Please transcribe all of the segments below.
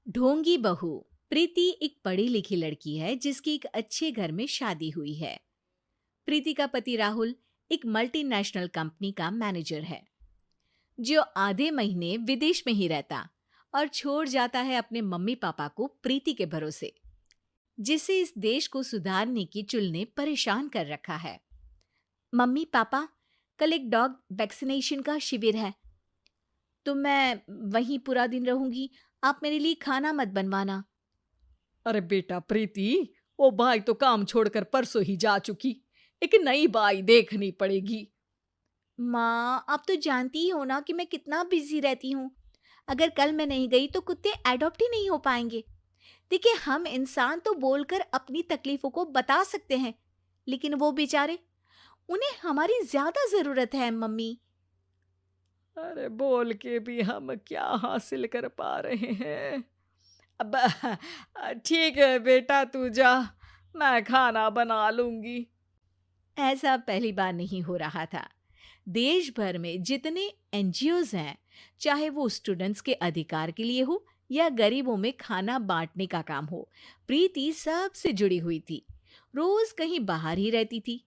ढोंगी बहू। प्रीति एक पढ़ी लिखी लड़की है जिसकी एक अच्छे घर में शादी हुई है। प्रीति का पति राहुल एक मल्टीनेशनल कंपनी का मैनेजर है जो आधे महीने विदेश में ही रहता और छोड़ जाता है अपने मम्मी पापा को प्रीति के भरोसे, जिसे इस देश को सुधारने की चुल ने परेशान कर रखा है। मम्मी पापा, कल एक डॉग वैक्सीनेशन का शिविर है तो मैं वहीं पूरा दिन रहूंगी। आप मेरे लिए खाना मत बनवाना। अरे बेटा प्रीति, वो बाई तो काम छोड़कर परसों ही जा चुकी। एक नई बाई देखनी पड़ेगी। माँ, आप तो जानती ही हो ना कि मैं कितना बिजी रहती हूँ। अगर कल मैं नहीं गई तो कुत्ते एडॉप्ट ही नहीं हो पाएंगे। देखिए, हम इंसान तो बोलकर अपनी तकलीफों को बता सकते हैं, लेकिन वो बेचारे, उन्हें हमारी ज्यादा जरूरत है मम्मी। अरे बोल के भी हम क्या हासिल कर पा रहे हैं। अब ठीक है बेटा, तू जा, मैं खाना बना लूंगी। ऐसा पहली बार नहीं हो रहा था। देश भर में जितने एनजीओज हैं, चाहे वो स्टूडेंट्स के अधिकार के लिए हो या गरीबों में खाना बांटने का काम हो, प्रीति सबसे जुड़ी हुई थी। रोज कहीं बाहर ही रहती थी,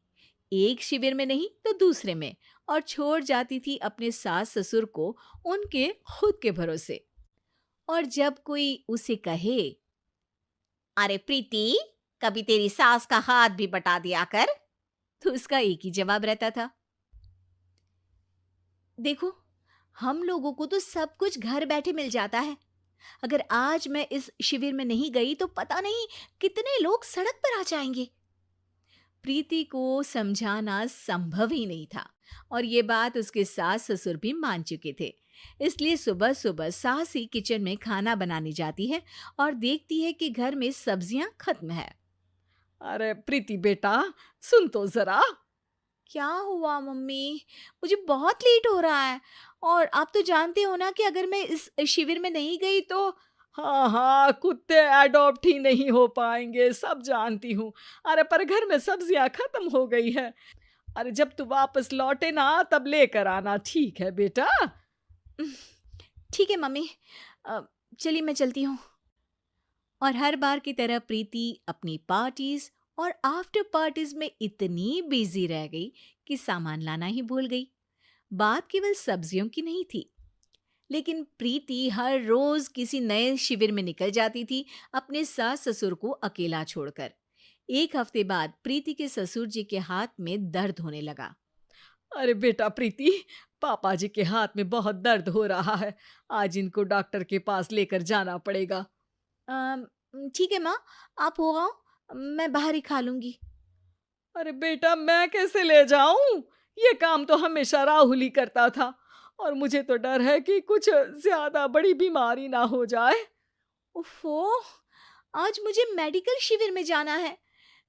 एक शिविर में नहीं तो दूसरे में, और छोड़ जाती थी अपने सास ससुर को उनके खुद के भरोसे। और जब कोई उसे कहे, अरे प्रीति, कभी तेरी सास का हाथ भी बटा दिया कर, तो उसका एक ही जवाब रहता था, देखो, हम लोगों को तो सब कुछ घर बैठे मिल जाता है। अगर आज मैं इस शिविर में नहीं गई तो पता नहीं कितने लोग सड़क पर आ जाएंगे। प्रीति को समझाना संभव ही नहीं था और ये बात उसके सास ससुर भी मान चुके थे। इसलिए सुबह सुबह सास ही किचन में खाना बनाने जाती है और देखती है कि घर में सब्जियां खत्म है। अरे प्रीति बेटा, सुन तो जरा। क्या हुआ मम्मी? मुझे बहुत लेट हो रहा है और आप तो जानते हो ना कि अगर मैं इस शिविर में नहीं गई तो। हाँ हाँ, कुत्ते एडॉप्ट ही नहीं हो पाएंगे, सब जानती हूँ। अरे पर घर में सब्जियां खत्म हो गई है। अरे जब तू वापस लौटे ना तब लेकर आना, ठीक है बेटा। ठीक है मम्मी, अ, चलिए मैं चलती हूँ। और हर बार की तरह प्रीति अपनी पार्टीज और आफ्टर पार्टीज में इतनी बिजी रह गई कि सामान लाना ही भूल गई। बात केवल सब्जियों की नहीं थी, लेकिन प्रीति हर रोज किसी नए शिविर में निकल जाती थी, अपने सास ससुर को अकेला छोड़कर। एक हफ्ते बाद प्रीति के ससुर जी के हाथ में दर्द होने लगा। अरे बेटा प्रीति, पापा जी के हाथ में बहुत दर्द हो रहा है। आज इनको डॉक्टर के पास लेकर जाना पड़ेगा। "अम, ठीक है माँ, आप हो आओ, मैं बाहर ही खा लूंगी। अरे बेटा, मैं कैसे ले जाऊं? ये काम तो हमेशा राहुल ही करता था और मुझे तो डर है कि कुछ ज्यादा बड़ी बीमारी ना हो जाए। उफ़ो! आज मुझे मेडिकल शिविर में जाना है।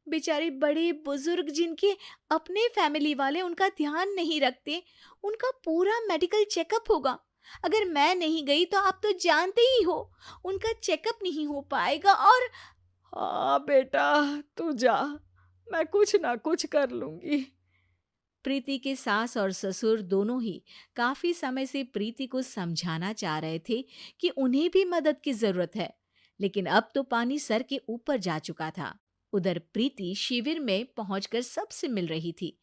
बेचारे बड़े बुजुर्ग जिनके अपने फैमिली वाले उनका ध्यान नहीं रखते, उनका पूरा मेडिकल चेकअप होगा। अगर मैं नहीं गई तो आप तो जानते ही हो, उनका चेकअप नहीं हो पाएगा और। हाँ बेटा, तू जा, मैं कुछ ना कुछ कर लूंगी। प्रीति के सास और ससुर दोनों ही काफी समय से प्रीति को समझाना चाह रहे थे कि उन्हें भी मदद की जरूरत है, लेकिन अब तो पानी सर के ऊपर जा चुका था। उधर प्रीति शिविर में पहुंचकर सबसे मिल रही थी।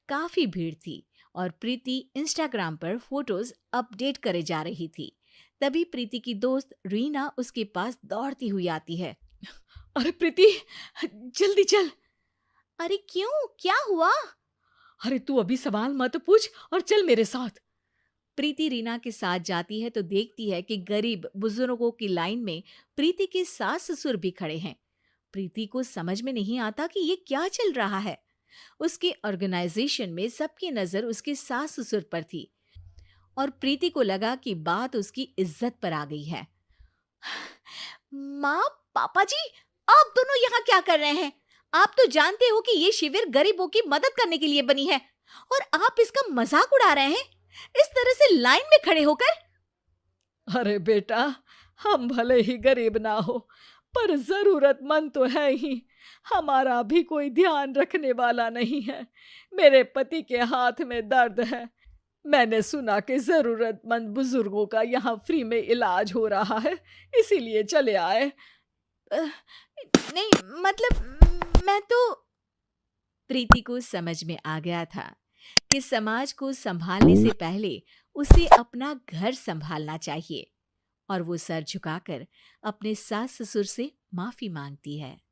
काफी भीड़ थी और प्रीति इंस्टाग्राम पर फोटोज अपडेट करे जा रही थी। तभी प्रीति की दोस्त रीना उसके पास दौड़ती हुई आती है। अरे प्रीति, जल्दी चल। अरे क्यों, क्या हुआ? अरे तू अभी सवाल मत पूछ और चल मेरे साथ। प्रीति रीना के साथ जाती है तो देखती है कि गरीब बुजुर्गों की लाइन में प्रीति के सास ससुर भी खड़े हैं। प्रीति को समझ में नहीं आता कि ये क्या चल रहा है। उसके ऑर्गेनाइजेशन में सबकी नजर उसके सास ससुर पर थी और प्रीति को लगा कि बात उसकी इज्जत पर आ गई है। माँ, पापा जी, आप दोनों यहाँ क्या कर रहे हैं? आप तो जानते हो कि ये शिविर गरीबों की मदद करने के लिए बनी है और आप इसका मजाक उड़ा रहे हैं इस तरह से लाइन में खड़े होकर। अरे बेटा, हम भले ही गरीब ना हो पर जरूरतमंद तो है ही। हमारा भी कोई ध्यान रखने वाला नहीं है। मेरे पति के हाथ में दर्द है। मैंने सुना कि ज़रूरतमंद बुजुर्गों का यहाँ फ्री में इलाज हो रहा है, इसीलिए चले आए। अ, नहीं, मतलब मैं तो। प्रीति को समझ में आ गया था कि समाज को संभालने से पहले उसे अपना घर संभालना चाहिए, और वो सर झुकाकर अपने सास ससुर से माफी मांगती है।